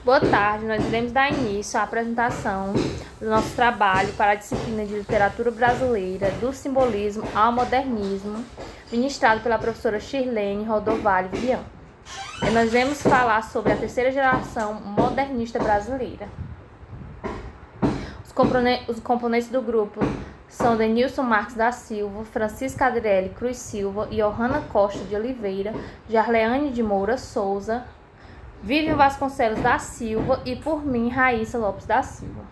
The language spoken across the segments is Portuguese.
Boa tarde, nós iremos dar início à apresentação do nosso trabalho para a disciplina de Literatura Brasileira, do Simbolismo ao Modernismo, ministrado pela professora Shirlene Rodovalho Vian. Nós iremos falar sobre a terceira geração modernista brasileira. Os componentes do grupo são Denilson Marques da Silva, Francisca Adriele Cruz Silva, Johanna Costa de Oliveira, Jarleane de Moura Souza, Vivian Vasconcelos da Silva e, por mim, Raíssa Lopes da Silva.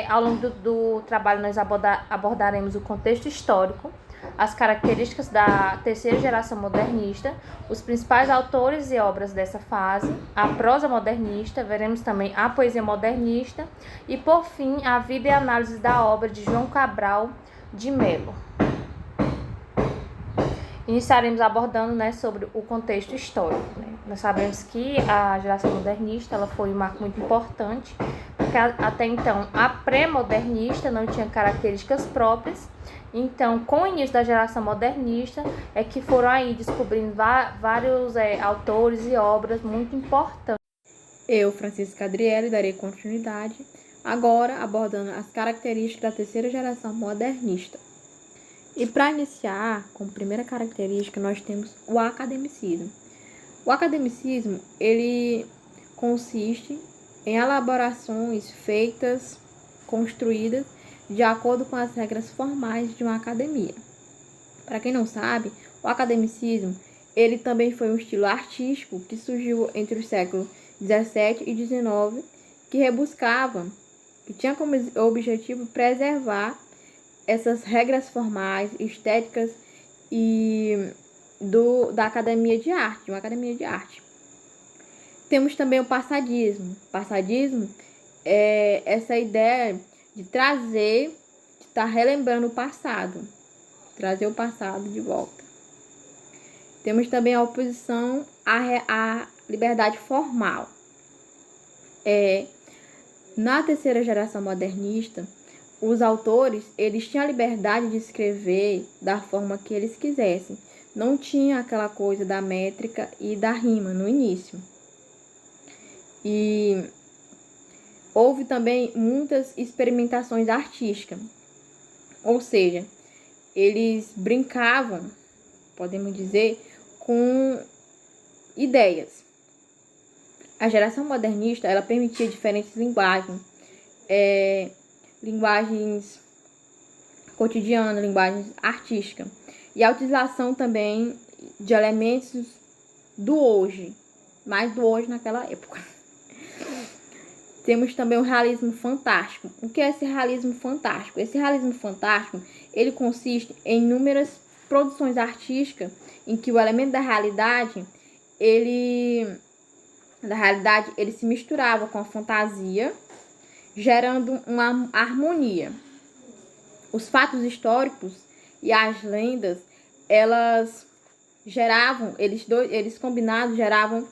Ao longo do trabalho, nós abordaremos o contexto histórico, as características da terceira geração modernista, os principais autores e obras dessa fase, a prosa modernista, veremos também a poesia modernista e, por fim, a vida e análise da obra de João Cabral de Melo. Iniciaremos abordando sobre o contexto histórico. Nós sabemos que a geração modernista ela foi um marco muito importante, porque até então a pré-modernista não tinha características próprias. Então, com o início da geração modernista, é que foram aí descobrindo vários autores e obras muito importantes. Eu, Francisca Adriele, darei continuidade, agora abordando as características da terceira geração modernista. E para iniciar, como primeira característica, nós temos o academicismo. O academicismo, ele consiste em elaborações feitas, construídas, de acordo com as regras formais de uma academia. Para quem não sabe, o academicismo, ele também foi um estilo artístico que surgiu entre os séculos 17 e 19, que tinha como objetivo preservar essas regras formais, estéticas e da academia de arte, uma academia de arte. Temos também o passadismo. Passadismo é essa ideia de estar relembrando o passado, trazer o passado de volta. Temos também a oposição à liberdade formal. Na terceira geração modernista, os autores, eles tinham a liberdade de escrever da forma que eles quisessem. Não tinha aquela coisa da métrica e da rima no início. E houve também muitas experimentações artísticas. Ou seja, eles brincavam, podemos dizer, com ideias. A geração modernista, ela permitia diferentes linguagens. Linguagens cotidianas, linguagens artísticas. E a utilização também de elementos do hoje, mais do hoje naquela época. Temos também o realismo fantástico. O que é esse realismo fantástico? Esse realismo fantástico, ele consiste em inúmeras produções artísticas em que o elemento da realidade, ele se misturava com a fantasia, gerando uma harmonia. Os fatos históricos e as lendas, eles combinados geravam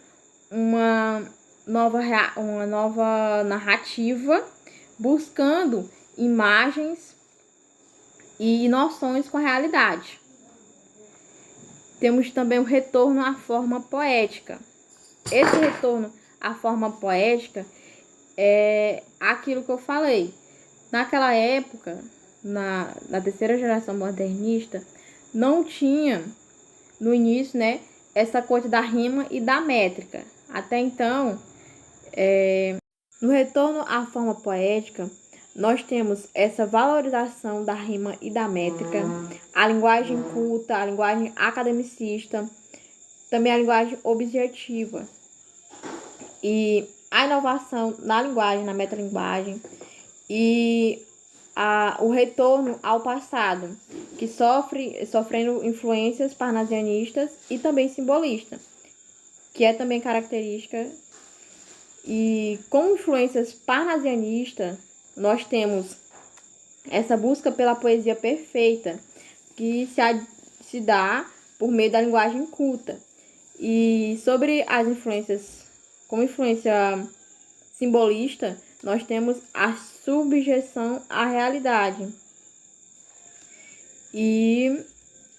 uma nova narrativa, buscando imagens e noções com a realidade. Temos também o retorno à forma poética. Esse retorno à forma poética é aquilo que eu falei. Naquela época, na terceira geração modernista, não tinha, no início, essa coisa da rima e da métrica. Até então, no retorno à forma poética, nós temos essa valorização da rima e da métrica, a linguagem culta, a linguagem academicista, também a linguagem objetiva. E a inovação na linguagem, na metalinguagem e o retorno ao passado, que sofrendo influências parnasianistas e também simbolistas, que é também característica. E com influências parnasianistas, nós temos essa busca pela poesia perfeita, que se dá por meio da linguagem culta. E sobre as influências, como influência simbolista, nós temos a subjeção à realidade. E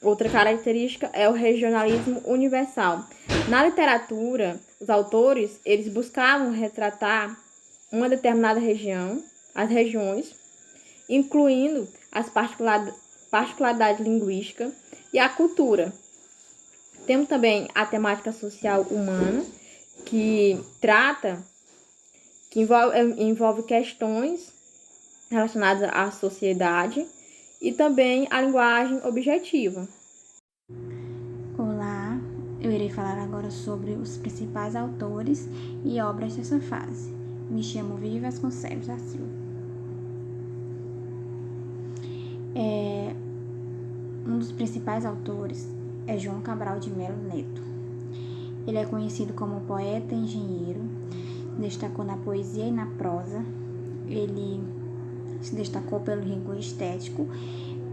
Outra característica é o regionalismo universal. Na literatura, os autores eles buscavam retratar uma determinada região, as regiões, incluindo as particularidades linguísticas e a cultura. Temos também a temática social humana, que envolve questões relacionadas à sociedade e também a linguagem objetiva. Olá, eu irei falar agora sobre os principais autores e obras dessa fase. Me chamo Vivi Vasconcelos da Silva. Um dos principais autores é João Cabral de Melo Neto. Ele é conhecido como poeta e engenheiro, destacou na poesia e na prosa. Ele se destacou pelo rigor estético,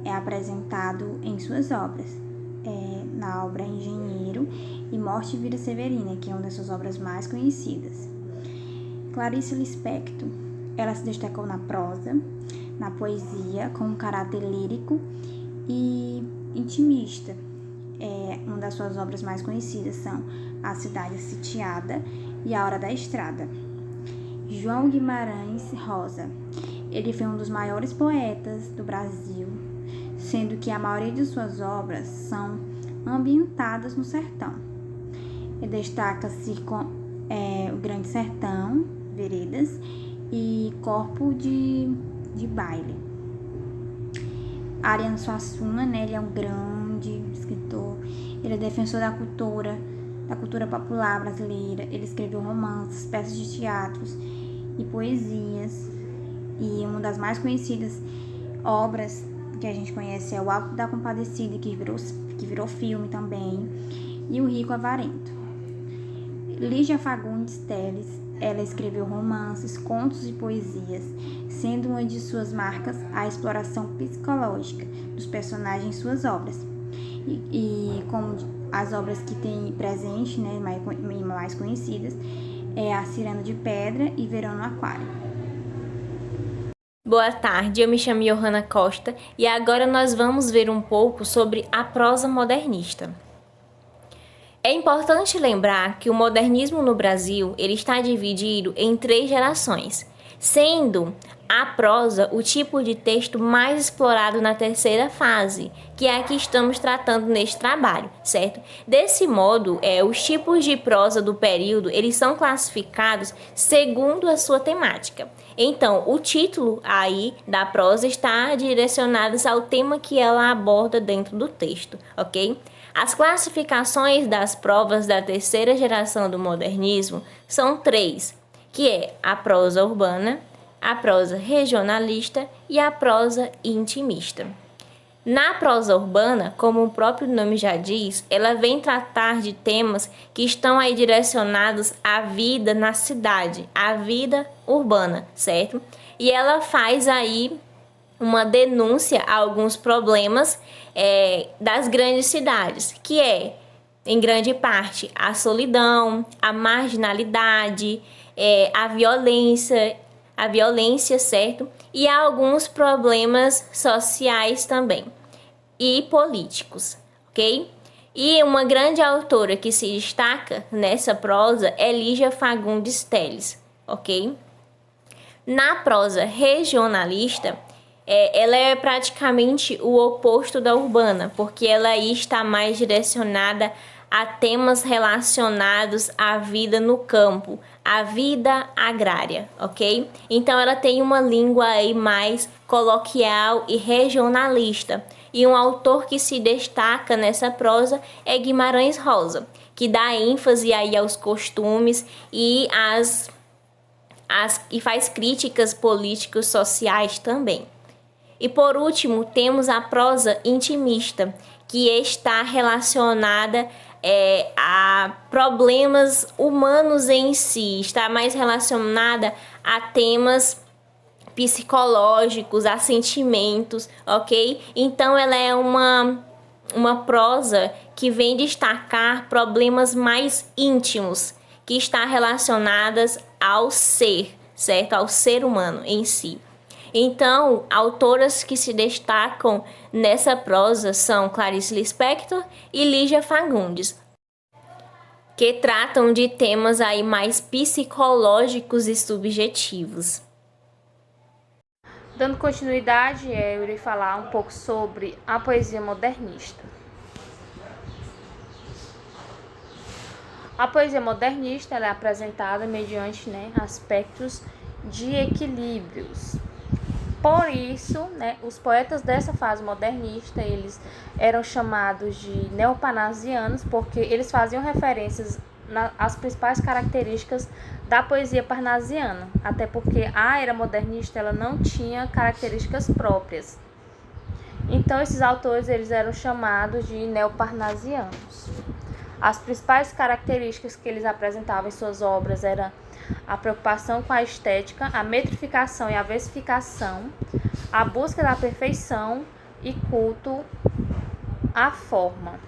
é apresentado em suas obras, na obra Engenheiro e Morte e Vida Severina, que é uma das suas obras mais conhecidas. Clarice Lispector, ela se destacou na prosa, na poesia, com um caráter lírico e intimista. Uma das suas obras mais conhecidas são A Cidade Sitiada e A Hora da Estrada. João Guimarães Rosa, ele foi um dos maiores poetas do Brasil, sendo que a maioria de suas obras são ambientadas no sertão. Ele destaca-se com O Grande Sertão, Veredas e Corpo de Baile. Ariano Suassuna, ele é um grande escritor, ele é defensor da cultura popular brasileira. Ele escreveu romances, peças de teatros e poesias, e uma das mais conhecidas obras que a gente conhece é O Alto da Compadecida, que virou filme também, e O Rico Avarento. Lígia Fagundes Telles, ela escreveu romances, contos e poesias, sendo uma de suas marcas a exploração psicológica dos personagens em suas obras. E como as obras que tem presente, mais conhecidas, é A Cirano de Pedra e Verão no Aquário. Boa tarde, eu me chamo Johanna Costa e agora nós vamos ver um pouco sobre a prosa modernista. É importante lembrar que o modernismo no Brasil ele está dividido em 3 gerações, sendo a prosa o tipo de texto mais explorado na terceira fase, que é a que estamos tratando neste trabalho, certo? Desse modo, os tipos de prosa do período eles são classificados segundo a sua temática. Então, o título aí da prosa está direcionado ao tema que ela aborda dentro do texto, ok? As classificações das provas da terceira geração do modernismo são 3, que é a prosa urbana, a prosa regionalista e a prosa intimista. Na prosa urbana, como o próprio nome já diz, ela vem tratar de temas que estão aí direcionados à vida na cidade, à vida urbana, certo? E ela faz aí uma denúncia a alguns problemas das grandes cidades, que é, em grande parte, a solidão, a marginalidade, a violência, certo? E há alguns problemas sociais também e políticos, ok? E uma grande autora que se destaca nessa prosa é Lígia Fagundes Telles, ok? Na prosa regionalista, ela é praticamente o oposto da urbana, porque ela aí está mais direcionada a temas relacionados à vida no campo, à vida agrária, ok? Então ela tem uma língua aí mais coloquial e regionalista. E um autor que se destaca nessa prosa é Guimarães Rosa, que dá ênfase aí aos costumes e e faz críticas políticos sociais também. E por último, temos a prosa intimista, que está relacionada a problemas humanos em si, está mais relacionada a temas psicológicos, a sentimentos, ok? Então ela é uma prosa que vem destacar problemas mais íntimos, que está relacionadas ao ser, certo? Ao ser humano em si. Então, autoras que se destacam nessa prosa são Clarice Lispector e Lígia Fagundes, que tratam de temas aí mais psicológicos e subjetivos. Dando continuidade, eu irei falar um pouco sobre a poesia modernista. A poesia modernista ela é apresentada mediante aspectos de equilíbrios. Por isso, os poetas dessa fase modernista, eles eram chamados de neoparnasianos, porque eles faziam referências às principais características da poesia parnasiana, até porque a era modernista ela não tinha características próprias. Então, esses autores eles eram chamados de neoparnasianos. As principais características que eles apresentavam em suas obras eram a preocupação com a estética, a metrificação e a versificação, a busca da perfeição e culto à forma.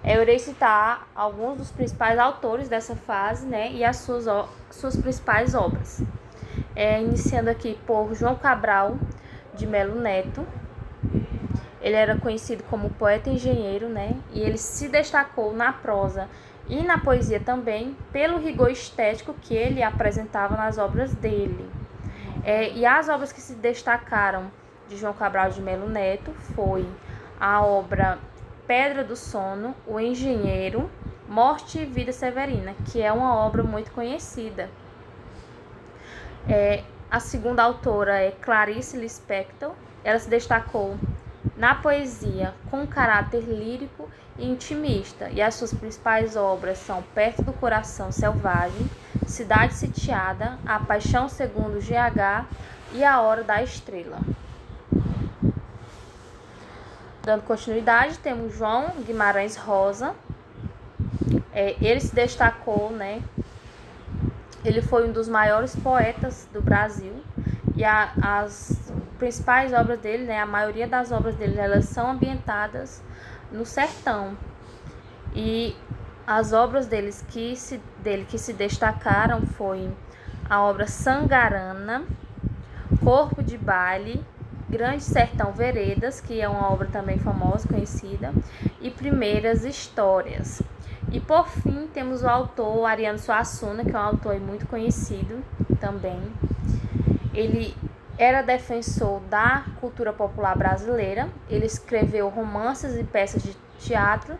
Eu irei citar alguns dos principais autores dessa fase, e as suas principais obras. Iniciando aqui por João Cabral de Melo Neto. Ele era conhecido como poeta engenheiro, e ele se destacou na prosa e na poesia também pelo rigor estético que ele apresentava nas obras dele. E as obras que se destacaram de João Cabral de Melo Neto foi a obra Pedra do Sono, O Engenheiro, Morte e Vida Severina, que é uma obra muito conhecida. A segunda autora é Clarice Lispector. Ela se destacou na poesia com caráter lírico e intimista, e as suas principais obras são Perto do Coração Selvagem, Cidade Sitiada, A Paixão segundo GH e A Hora da Estrela. Dando continuidade, temos João Guimarães Rosa. Ele se destacou, ele foi um dos maiores poetas do Brasil, e as principais obras dele, a maioria das obras dele, elas são ambientadas no sertão. E as obras dele que se destacaram foi a obra Sangarana, Corpo de Baile, Grande Sertão Veredas, que é uma obra também famosa, conhecida, e Primeiras Histórias. E por fim temos o autor Ariano Suassuna, que é um autor muito conhecido também. Ele era defensor da cultura popular brasileira. Ele escreveu romances e peças de teatro,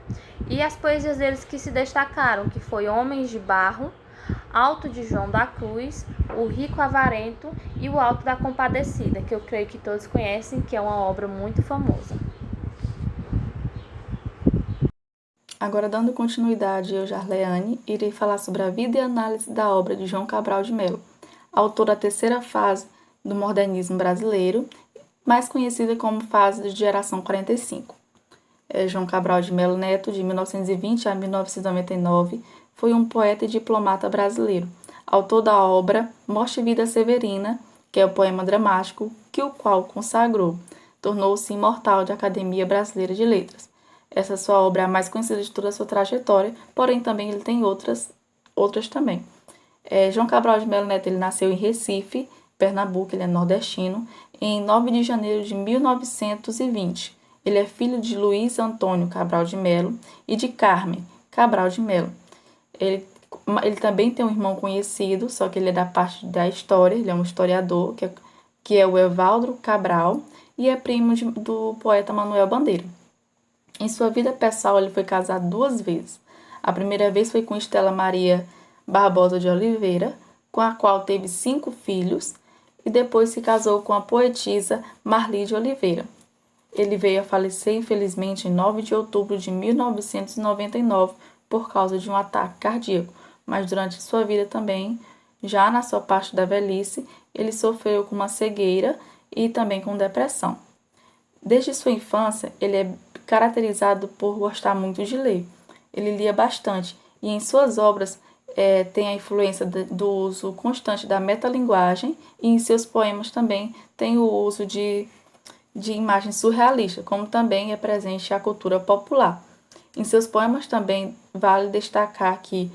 e as poesias deles que se destacaram, que foi Homens de Barro, Alto de João da Cruz, O Rico Avarento e O Alto da Compadecida, que eu creio que todos conhecem, que é uma obra muito famosa. Agora, dando continuidade, eu, Jarleane, irei falar sobre a vida e análise da obra de João Cabral de Melo, autor da terceira fase do modernismo brasileiro, mais conhecida como fase de geração 45. João Cabral de Melo Neto, de 1920 a 1999, foi um poeta e diplomata brasileiro, autor da obra Morte e Vida Severina, que é o poema dramático que o qual consagrou, tornou-se imortal da Academia Brasileira de Letras. Essa sua obra é a mais conhecida de toda a sua trajetória, porém também ele tem outras também. João Cabral de Melo Neto ele nasceu em Recife, Pernambuco, ele é nordestino, em 9 de janeiro de 1920. Ele é filho de Luiz Antônio Cabral de Melo e de Carmen Cabral de Melo. Ele também tem um irmão conhecido, só que ele é da parte da história, ele é um historiador, que é o Evaldo Cabral, e é primo do poeta Manuel Bandeira. Em sua vida pessoal, ele foi casado 2 vezes. A primeira vez foi com Estela Maria Barbosa de Oliveira, com a qual teve 5 filhos, e depois se casou com a poetisa Marli de Oliveira. Ele veio a falecer, infelizmente, em 9 de outubro de 1999, por causa de um ataque cardíaco, mas durante sua vida também, já na sua parte da velhice, ele sofreu com uma cegueira e também com depressão. Desde sua infância, ele é caracterizado por gostar muito de ler. Ele lia bastante e em suas obras tem a influência do uso constante da metalinguagem, e em seus poemas também tem o uso de imagens surrealistas, como também é presente a cultura popular. Em seus poemas também vale destacar que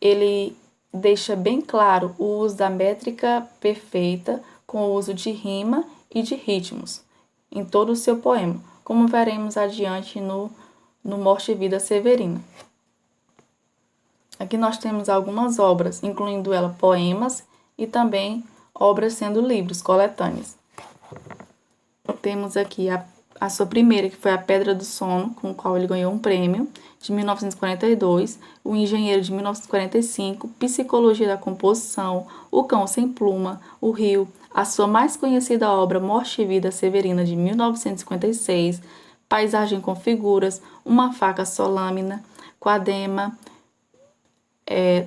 ele deixa bem claro o uso da métrica perfeita com o uso de rima e de ritmos em todo o seu poema, como veremos adiante no Morte e Vida Severina. Aqui nós temos algumas obras, incluindo ela poemas e também obras sendo livros, coletâneas. Temos aqui a sua primeira, que foi A Pedra do Sono, com o qual ele ganhou um prêmio, de 1942, O Engenheiro, de 1945, Psicologia da Composição, O Cão Sem Pluma, O Rio, a sua mais conhecida obra, Morte e Vida Severina, de 1956, Paisagem com Figuras, Uma Faca Só Lâmina, Quadema,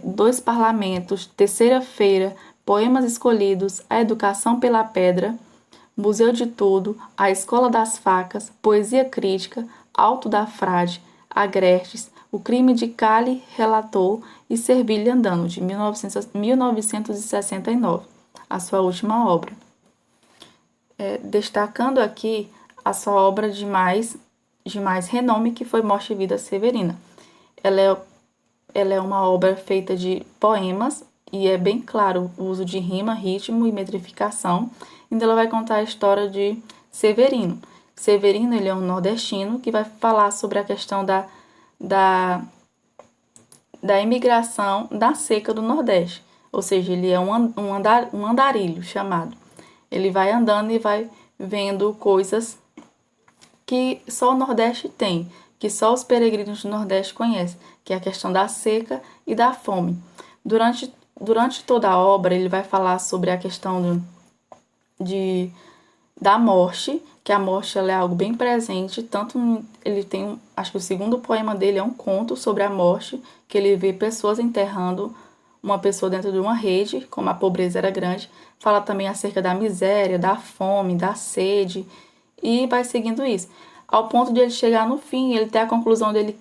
Dois Parlamentos, Terceira-feira, Poemas Escolhidos, A Educação pela Pedra, Museu de Tudo, A Escola das Facas, Poesia Crítica, Alto da Frade, Agrestes, O Crime de Cali Relator e Servilha Andando, de 1969, a sua última obra. Destacando aqui a sua obra de mais renome, que foi Morte e Vida Severina. Ela é uma obra feita de poemas e é bem claro o uso de rima, ritmo e metrificação. Então ela vai contar a história de Severino. Severino, ele é um nordestino que vai falar sobre a questão da imigração da seca do Nordeste. Ou seja, ele é um andarilho chamado. Ele vai andando e vai vendo coisas que só o Nordeste tem, que só os peregrinos do Nordeste conhecem, que é a questão da seca e da fome. Durante toda a obra, ele vai falar sobre a questão da morte, que a morte ela é algo bem presente, tanto ele tem, acho que o segundo poema dele é um conto sobre a morte, que ele vê pessoas enterrando uma pessoa dentro de uma rede, como a pobreza era grande. Fala também acerca da miséria, da fome, da sede, e vai seguindo isso. Ao ponto de ele chegar no fim, ele ter a conclusão dele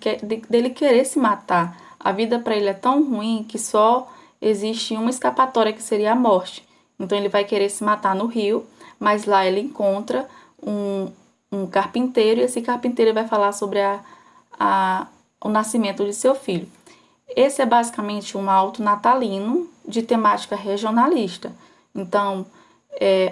querer se matar. A vida para ele é tão ruim que só existe uma escapatória, que seria a morte. Então ele vai querer se matar no rio, mas lá ele encontra um carpinteiro, e esse carpinteiro vai falar sobre o nascimento de seu filho. Esse é basicamente um alto natalino de temática regionalista. Então,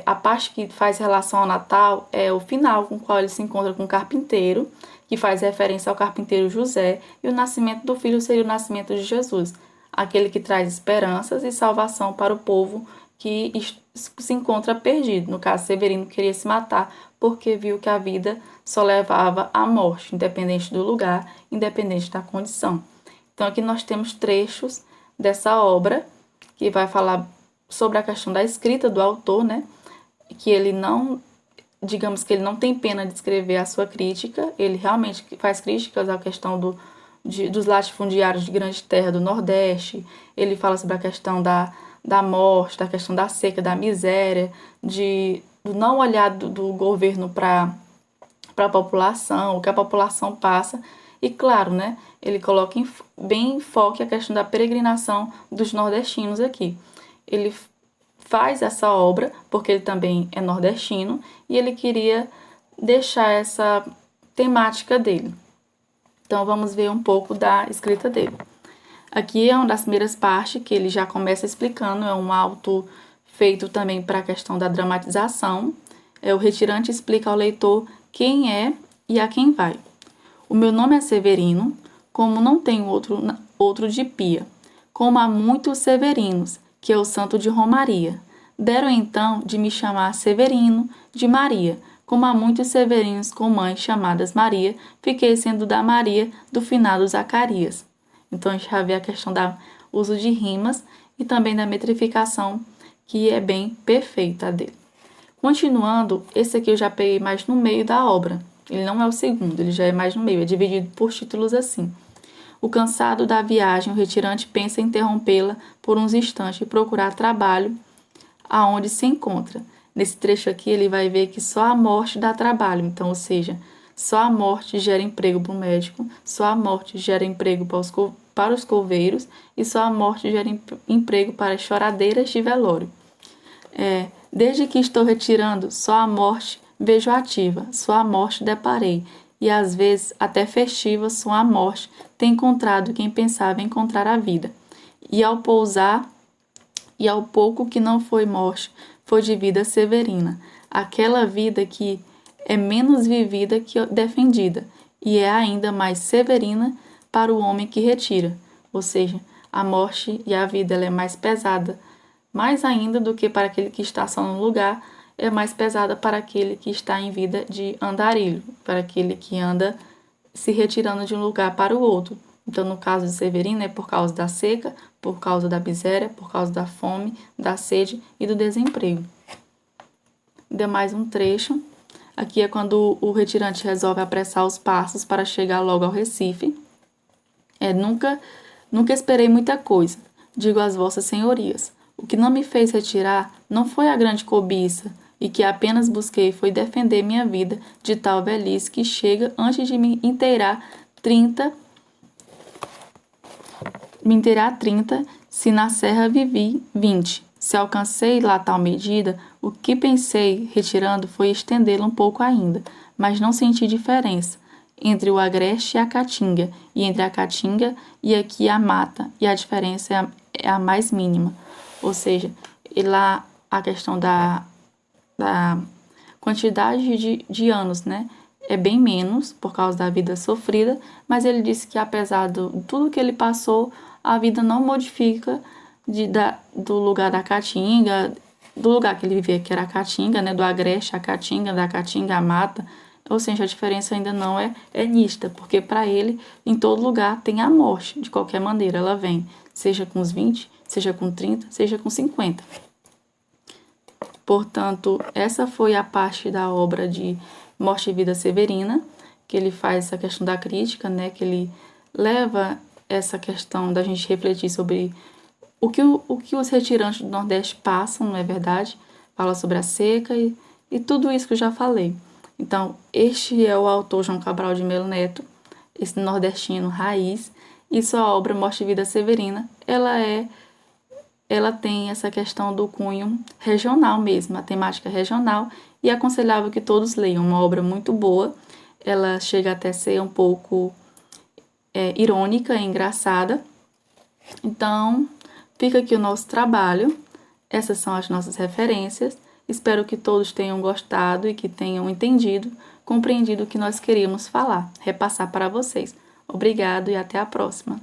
a parte que faz relação ao Natal é o final, com o qual ele se encontra com o carpinteiro, que faz referência ao carpinteiro José, e o nascimento do filho seria o nascimento de Jesus, aquele que traz esperanças e salvação para o povo que se encontra perdido. No caso, Severino queria se matar porque viu que a vida só levava à morte, independente do lugar, independente da condição. Então, aqui nós temos trechos dessa obra que vai falar sobre a questão da escrita do autor, né? Que ele não, digamos que ele não tem pena de escrever a sua crítica, ele realmente faz críticas à questão dos latifundiários de grande terra do Nordeste. Ele fala sobre a questão da morte, da questão da seca, da miséria, do não olhar do governo para a população, o que a população passa. E claro, né, ele coloca bem em foco a questão da peregrinação dos nordestinos aqui. Ele faz essa obra porque ele também é nordestino e ele queria deixar essa temática dele. Então vamos ver um pouco da escrita dele. Aqui é uma das primeiras partes que ele já começa explicando, é um auto feito também para a questão da dramatização. O retirante explica ao leitor quem é e a quem vai. O meu nome é Severino, como não tenho outro de pia, como há muitos Severinos, que é o santo de Romaria. Deram então de me chamar Severino de Maria, como há muitos Severinos com mães chamadas Maria, fiquei sendo da Maria do finado Zacarias. Então a gente já vê a questão do uso de rimas e também da metrificação, que é bem perfeita dele. Continuando, esse aqui eu já peguei mais no meio da obra. Ele não é o segundo, ele já é mais no meio, é dividido por títulos assim. O cansado da viagem, o retirante pensa em interrompê-la por uns instantes e procurar trabalho aonde se encontra. Nesse trecho aqui ele vai ver que só a morte dá trabalho, então, ou seja, só a morte gera emprego para o médico, só a morte gera emprego para os coveiros e só a morte gera emprego para as choradeiras de velório. Desde que estou retirando, só a morte vejo ativa, só a morte deparei, e às vezes até festiva só a morte tem encontrado quem pensava encontrar a vida. E ao pousar, e ao pouco que não foi morte, foi de vida severina, aquela vida que é menos vivida que defendida, e é ainda mais severina para o homem que retira, ou seja, a morte e a vida ela é mais pesada, mais ainda do que para aquele que está só no lugar, é mais pesada para aquele que está em vida de andarilho, para aquele que anda se retirando de um lugar para o outro. Então, no caso de Severino, é por causa da seca, por causa da miséria, por causa da fome, da sede e do desemprego. Ainda mais um trecho. Aqui é quando o retirante resolve apressar os passos para chegar logo ao Recife. Nunca esperei muita coisa, digo às vossas senhorias. O que não me fez retirar não foi a grande cobiça, e que apenas busquei foi defender minha vida de tal velhice que chega antes de me inteirar 30, se na serra vivi 20. Se alcancei lá tal medida, o que pensei, retirando, foi estendê-la um pouco ainda, mas não senti diferença entre o agreste e a caatinga, e entre a caatinga e aqui a mata, e a diferença é a mais mínima. Ou seja, e lá a questão da quantidade de anos, né? É bem menos por causa da vida sofrida, mas ele disse que apesar de tudo que ele passou, a vida não modifica do lugar da caatinga, do lugar que ele vivia, que era a caatinga, né? Do agreste à caatinga, da caatinga à mata. Ou seja, a diferença ainda não é nítida, porque para ele, em todo lugar, tem a morte, de qualquer maneira, ela vem, seja com os 20, seja com 30, seja com 50. Portanto, essa foi a parte da obra de Morte e Vida Severina, que ele faz essa questão da crítica, né? Que ele leva essa questão da gente refletir sobre o que os retirantes do Nordeste passam, não é verdade? Fala sobre a seca e tudo isso que eu já falei. Então, este é o autor João Cabral de Melo Neto, esse nordestino raiz, e sua obra Morte e Vida Severina, ela tem essa questão do cunho regional mesmo, a temática regional, e é aconselhável que todos leiam, uma obra muito boa, ela chega até ser um pouco irônica e engraçada. Então, fica aqui o nosso trabalho, essas são as nossas referências, espero que todos tenham gostado e que tenham entendido, compreendido o que nós queríamos falar, repassar para vocês. Obrigado e até a próxima.